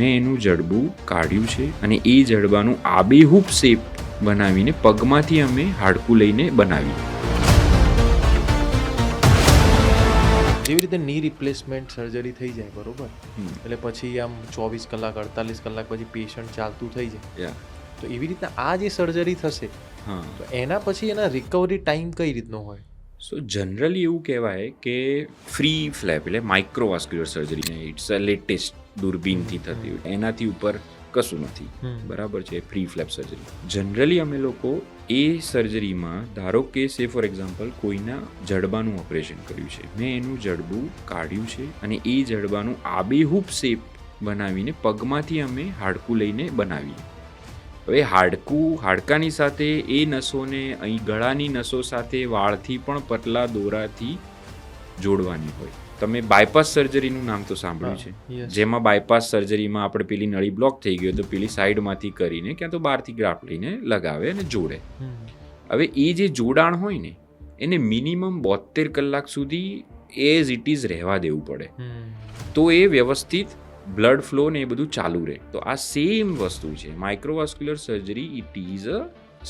મેં એનું જડબું કાઢ્યું છે અને એ જડબાનું આબેહૂબ શેપ બનાવીને પગમાંથી અમે હાડકું લઈને બનાવી. જેવી રીતે ની રિપ્લેસમેન્ટ સર્જરી થઈ જાય બરોબર, એટલે પછી આમ 24 કલાક 48 કલાક પછી પેશન્ટ ચાલતું થઈ જાય, તો એવી રીતના આ જે સર્જરી થશે તો એના પછી એના રિકવરી ટાઈમ કઈ રીતનો હોય? સો જનરલી એવું કહેવાય કે ફ્રી ફ્લેપ એટલે microvascular surgery, it's a latest દૂરબીનથી થતી હોય, એનાથી ઉપર કશું નથી, બરાબર છે. ફ્રી ફ્લેપ સર્જરી જનરલી અમે લોકો એ સર્જરીમાં, ધારો કે સે ફોર એક્ઝામ્પલ કોઈના જડબાનું ઓપરેશન કર્યું છે, મેં એનું જડબું કાઢ્યું છે અને એ જડબાનું આબેહૂબ શેપ બનાવીને પગમાંથી અમે હાડકું લઈને બનાવીએ. હવે હાડકાની સાથે એ નસોને અહીં ગળાની નસો સાથે વાળથી પણ પતલા દોરાથી જોડવાની હોય. તમે બાયપાસ સર્જરીનું નામ તો સાંભળ્યું છે, જેમાં બાયપાસ સર્જરીમાં આપણે પેલી નળી બ્લોક થઈ ગઈ તો પેલી સાઈડમાંથી કરીને ક્યાં તો બહારથી ગ્રાફ્ટ લઈને લગાવે અને જોડે. હવે એ જે જોડાણ હોય ને એને મિનિમમ 72 કલાક સુધી એઝ ઇટ ઇઝ રહેવા દેવું પડે, તો એ વ્યવસ્થિત બ્લડ ફ્લો ને એ બધું ચાલુ રહે. તો આ સેમ વસ્તુ છે microvascular surgery. It is a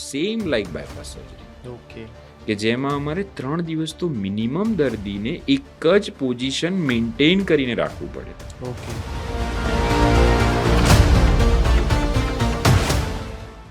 same like bypass surgery. Okay, કે જેમાં અમારે 3 દિવસ તો મિનિમમ દર્દીને એક જ પોઝિશન મેન્ટેન કરીને રાખવું પડે. ઓકે.